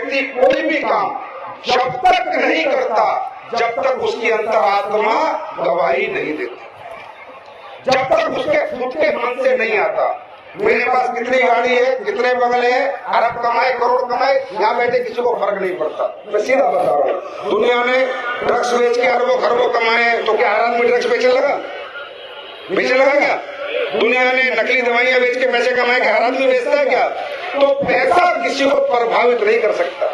व्यक्ति कोई भी काम जब तक नहीं करता जब तक उसकी अंतरात्मा गवाही नहीं देती, जब तक उसके खुद के मन से नहीं आता। मेरे पास कितनी गाड़ी है, कितने बंगले हैं, अरब कमाए करोड़ कमाए, यहाँ बैठे किसी को फर्क नहीं पड़ता। मैं सीधा बता रहा हूँ, दुनिया में ड्रग्स बेच के अरबों खरबों कमाए तो क्या हर आदमी ड्रग्स बेचने लगा? बेचने लगा क्या? दुनिया ने नकली दवाइयां बेच के पैसे कमाए के हर आदमी बेचता है क्या? तो पैसा किसी को प्रभावित नहीं कर सकता।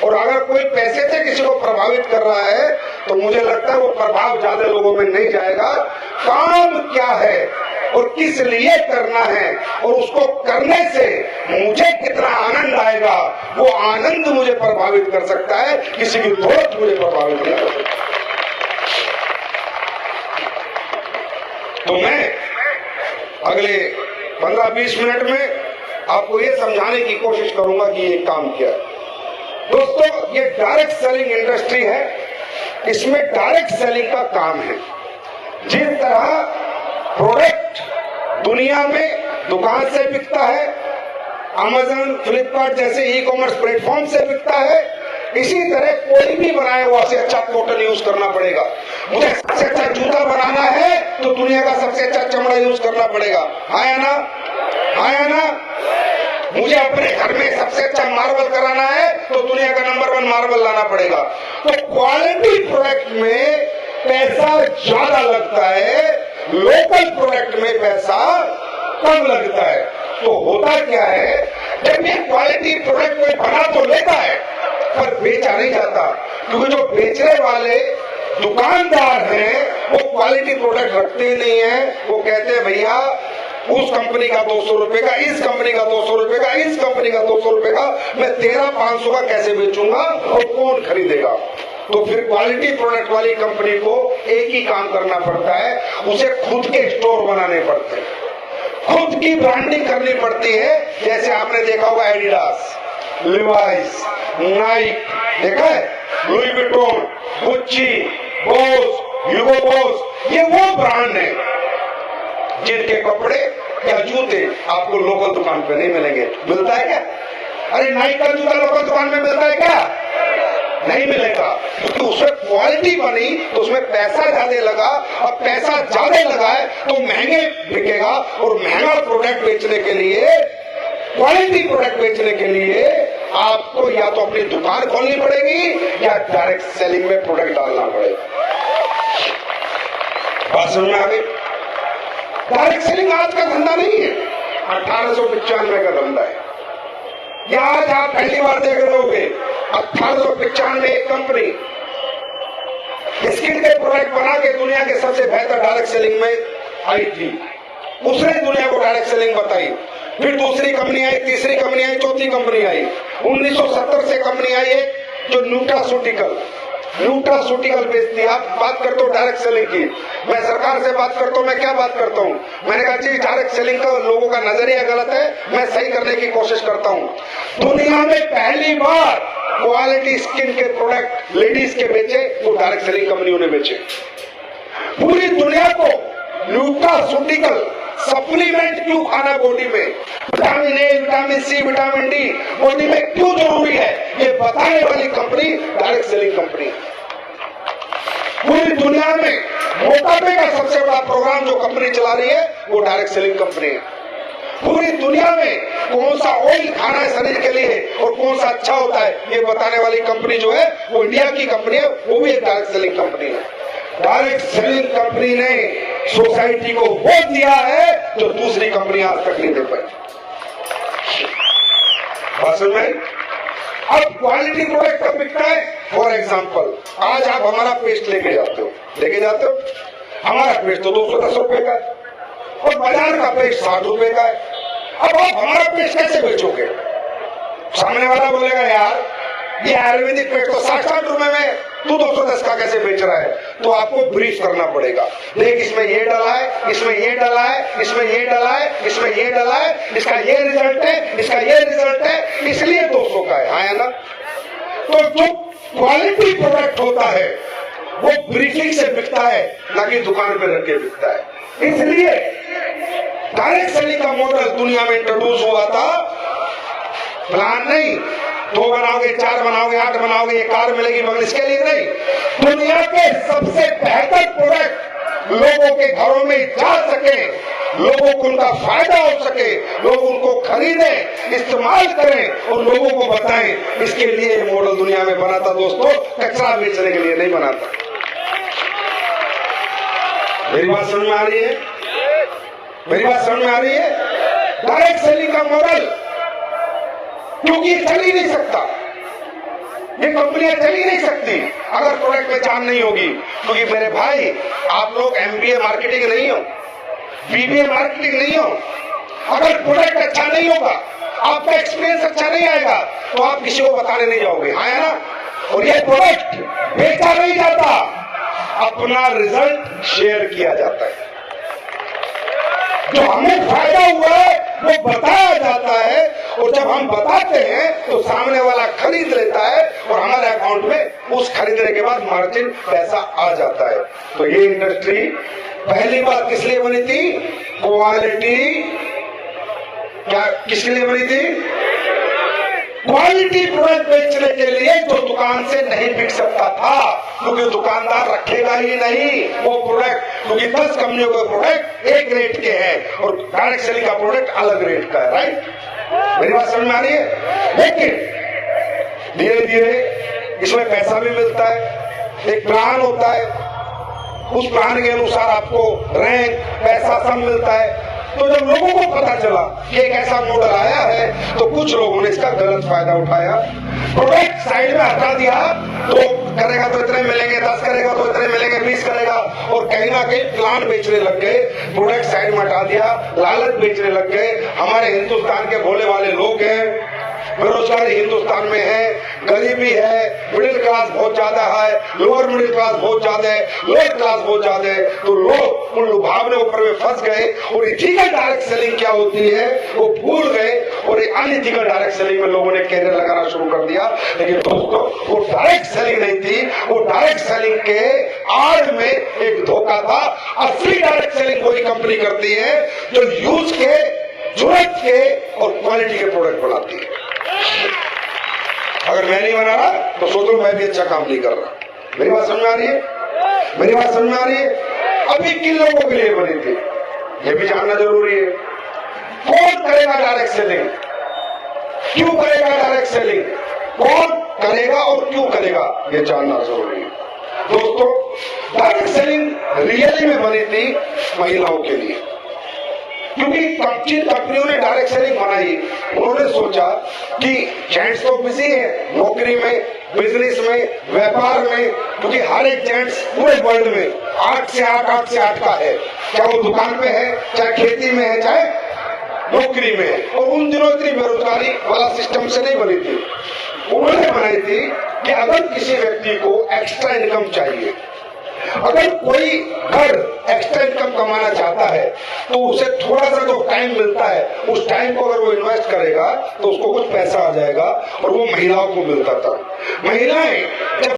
और अगर कोई पैसे से किसी को प्रभावित कर रहा है तो मुझे लगता है वो प्रभाव ज्यादा लोगों में नहीं जाएगा। काम क्या है और किस लिए करना है और उसको करने से मुझे कितना आनंद आएगा, वो आनंद मुझे प्रभावित कर सकता है, किसी की दौलत मुझे प्रभावित नहीं कर सकता। तो मैं अगले 15-20 मिनट में आपको ये समझाने की कोशिश करूंगा कि ये काम क्या है। दोस्तों, ये डायरेक्ट सेलिंग इंडस्ट्री है, इसमें डायरेक्ट सेलिंग का काम है। जिस तरह प्रोडक्ट दुनिया में दुकान से बिकता है, अमेज़न, फ्लिपकार्ट जैसे ई कॉमर्स प्लेटफॉर्म से बिकता है, इसी तरह कोई भी बनाया हुआ से अच्छा कॉटन यूज करना पड़ेगा। मुझे सबसे अच्छा जूता बनाना है तो दुनिया का सबसे अच्छा चमड़ा यूज करना पड़ेगा। आया ना? आया ना? मुझे अपने घर में सबसे अच्छा मार्बल कराना है तो दुनिया का नंबर 1 मार्बल लाना पड़ेगा। तो क्वालिटी प्रोडक्ट में पैसा ज्यादा लगता है, लोकल प्रोडक्ट में पैसा कम लगता है। तो होता क्या है, जब ये क्वालिटी प्रोडक्ट कोई बना तो लेता है पर बेचा नहीं जाता, क्योंकि जो बेचने वाले दुकानदार हैं वो क्वालिटी प्रोडक्ट रखते नहीं है। वो कहते हैं भैया उस कंपनी का 200 रुपए का, इस कंपनी का 200 रुपए का, इस कंपनी का 200 रुपए का, मैं तेरा 500 का कैसे बेचूंगा और कौन खरीदेगा? तो फिर क्वालिटी प्रोडक्ट वाली कंपनी को एक ही काम करना पड़ता है, उसे खुद के स्टोर बनाने पड़ते हैं, खुद की ब्रांडिंग करनी पड़ती है। जैसे आपने देखा होगा एडिडास, लिवाइस, नाइक, देखा है, लुई विटॉन, गुच्ची, बोस, ह्यूगो बॉस, ये वो ब्रांड है जिनके कपड़े या जूते आपको लोकल दुकान पे नहीं मिलेंगे। मिलता है क्या? अरे नाइक का जूता लोकल दुकान में मिलता है क्या? नहीं मिलेगा, क्योंकि उसमें क्वालिटी बनी तो उसमें पैसा ज्यादा लगा, और पैसा ज्यादा लगा है तो महंगे बिकेगा। और महंगा प्रोडक्ट बेचने के लिए, क्वालिटी प्रोडक्ट बेचने के लिए आपको या तो अपनी दुकान खोलनी पड़ेगी या डायरेक्ट सेलिंग में प्रोडक्ट डालना पड़ेगा। बात समझ में आ गई? डायरेक्ट सेलिंग आज का धंधा नहीं है, 1895 का धंधा है। या आज आप पहली बार देख रहे होंगे, 1895 एक कंपनी स्किन के प्रोडक्ट बना के दुनिया के सबसे बेहतर डायरेक्ट सेलिंग में आई थी। उसने दुनिया को डायरेक्ट सेलिंग बताई। फिर दूसरी कंपनी आई, तीसरी कंपनी आई, चौथी कंपनी आई। 1970 से कंपनी आई है जो न्यूट्रासूटिकल बेचती है। आप बात करते हो डायरेक्ट सेलिंग की, मैं सरकार से बात करता हूँ, मैं क्या बात करता हूँ, मैंने कहा जी डायरेक्ट सेलिंग का लोगों का नजरिया गलत है, मैं सही करने की कोशिश करता हूँ। दुनिया में पहली बार क्वालिटी स्किन के प्रोडक्ट लेडीज के बेचे वो डायरेक्ट सेलिंग कंपनियों ने बेचे। पूरी दुनिया को न्यूट्रासूटिकल सप्लीमेंट क्यों खाना बॉडी में, vitamin A, vitamin C, vitamin D body में क्यों जरूरी है, ये बताने वाली कंपनी डायरेक्ट सेलिंग कंपनी। पूरी दुनिया में मोटापे का सबसे बड़ा प्रोग्राम जो कंपनी चला रही है वो डायरेक्ट सेलिंग कंपनी है। पूरी दुनिया में कौन सा ऑयल खाना है शरीर के लिए और कौन सा अच्छा होता है ये बताने वाली कंपनी जो है वो इंडिया की कंपनी है, वो भी एक डायरेक्ट सेलिंग कंपनी है। डायरेक्ट सेलिंग कंपनी ने सोसाइटी को वो दिया है जो दूसरी कंपनी आज तक नहीं दे पाई। अब क्वालिटी प्रोडक्ट कब बिकता है? फॉर एग्जाम्पल, आज आप हमारा पेस्ट लेके जाते हो, हमारा पेस्ट तो 210 रुपए का है और बाजार का पेस्ट 60 रुपए का है। अब आप हमारा पेस्ट कैसे बेचोगे? सामने वाला बोलेगा यार ये आयुर्वेदिक पेस्ट तो 60 रुपए में, तू 210 का कैसे बेच रहा है? तो आपको ब्रीफ करना पड़ेगा, देख इसमें ये डाला है, इसमें ये डाला है, इसमें ये डाला है, इसमें ये डाला है, इसका ये रिजल्ट है, इसका ये रिजल्ट है, इसलिए 200 का है। आया ना? तो जो क्वालिटी प्रोडक्ट होता है वो ब्रीफिंग से बिकता है, ना कि दुकान पे रख के बिकता है। इसलिए डायरेक्ट सेलिंग का मॉडल दुनिया में इंट्रोड्यूस हुआ था, प्लान नहीं, 2 बनाओगे, 4 बनाओगे, 8 बनाओगे, ये कार मिलेगी, मगर इसके लिए नहीं। दुनिया के सबसे बेहतर प्रोडक्ट लोगों के घरों में जा सके, लोगों को उनका फायदा हो सके, लोग उनको खरीदें, इस्तेमाल करें और लोगों को बताएं, इसके लिए मॉडल दुनिया में बना था दोस्तों, कचरा बेचने के लिए नहीं बना था। मेरी बात समझ में आ रही है? मेरी बात समझ में आ रही है? डायरेक्ट सेलिंग का मॉडल, क्योंकि ये चल ही नहीं सकता, ये कंपनियां चल ही नहीं सकती अगर प्रोडक्ट में जान नहीं होगी। क्योंकि मेरे भाई, आप लोग MBA मार्केटिंग नहीं हो, BBA मार्केटिंग नहीं हो, अगर प्रोडक्ट अच्छा नहीं होगा, आपका एक्सपीरियंस अच्छा नहीं आएगा, तो आप किसी को बताने नहीं जाओगे, हाँ है ना? और ये प्रोडक्ट बेचा नहीं जाता, अपना रिजल्ट शेयर किया जाता है। जो हमें फायदा हुआ है वो बताया जाता है, और जब हम बताते हैं तो सामने वाला खरीद लेता है और हमारे अकाउंट में उस खरीदने के बाद मार्जिन पैसा आ जाता है। तो ये इंडस्ट्री पहली बात किस लिए बनी थी? क्वालिटी। क्या किसके लिए बनी थी? क्वालिटी प्रोडक्ट बेचने के लिए, जो दुकान से नहीं बिक सकता था, क्योंकि दुकानदार रखेगा ही नहीं वो प्रोडक्ट, क्योंकि 10 कंपनियों के प्रोडक्ट एक रेट के हैं और डायरेक्ट सेलिंग का प्रोडक्ट अलग रेट का है, राइट? मेरी बात समझ में आ रही है? लेकिन धीरे धीरे इसमें पैसा भी मिलता है, एक प्लान होता है, उस प्लान के अनुसार आपको रैंक, पैसा सब मिलता है। तो जब लोगों को पता चला कि एक ऐसा मॉडल आया है, तो कुछ लोगों ने इसका गलत फायदा उठाया, प्रोडक्ट साइड में हटा दिया, तो करेगा तो इतने मिलेंगे, 10 करेगा तो इतने मिलेंगे, 20 करेगा, और कहीं ना कहीं प्लान बेचने लग गए, प्रोडक्ट साइड में हटा दिया, लालच बेचने लग गए। हमारे हिंदुस्तान के भोले वाले लोग हैं, बेरोजगारी हिंदुस्तान में है, गरीबी है, मिडिल क्लास बहुत ज्यादा है, लोअर मिडिल क्लास बहुत ज्यादा है, लोअर क्लास बहुत ज्यादा है, तो लोग उन लुभावने ऊपर में फंस गए और इथिकल डायरेक्ट सेलिंग क्या होती है वो भूल गए, और अनइथिकल डायरेक्ट सेलिंग में लोगों ने कैरियर लगाना शुरू कर दिया। लेकिन दोस्तों, वो डायरेक्ट सेलिंग नहीं थी, वो डायरेक्ट सेलिंग के आड़ में एक धोखा था। असली डायरेक्ट सेलिंग कोई कंपनी करती है जो यूज के, जरूरत के और क्वालिटी के प्रोडक्ट बनाती है। अगर मैं नहीं बना रहा तो सोचो मैं भी अच्छा काम नहीं कर रहा। मेरी बात समझ में आ रही है? मेरी बात समझ में आ रही है? अभी किन लोगों के लिए बनी थी ये भी जानना जरूरी है। कौन करेगा डायरेक्ट सेलिंग, क्यों करेगा डायरेक्ट सेलिंग, कौन करेगा और क्यों करेगा, ये जानना जरूरी है। दोस्तों, डायरेक्ट सेलिंग रियली में बनी थी महिलाओं के लिए, क्योंकि जिन कंपनियों ने डायरेक्ट सेलिंग बनाई, उन्होंने सोचा कि जेंट्स तो बिजी है नौकरी में, बिजनेस में, व्यापार में, क्योंकि हर एक जेंट्स पूरे वर्ल्ड में 8 से 8 का है, चाहे वो दुकान पे है, चाहे खेती में है, चाहे नौकरी में है। और उन दिनों इतनी बेरोजगारी वाला सिस्टम से नहीं बनी थी। उन्होंने बनाई थी कि अगर किसी व्यक्ति को एक्स्ट्रा इनकम चाहिए, अगर कोई घर एक्स्ट्रा इनकम कमाना चाहता है, तो उसे थोड़ा सा जो टाइम मिलता है, उस टाइम को अगर वो इन्वेस्ट करेगा तो उसको कुछ पैसा आ जाएगा, और वो महिलाओं को मिलता था। महिलाएं जब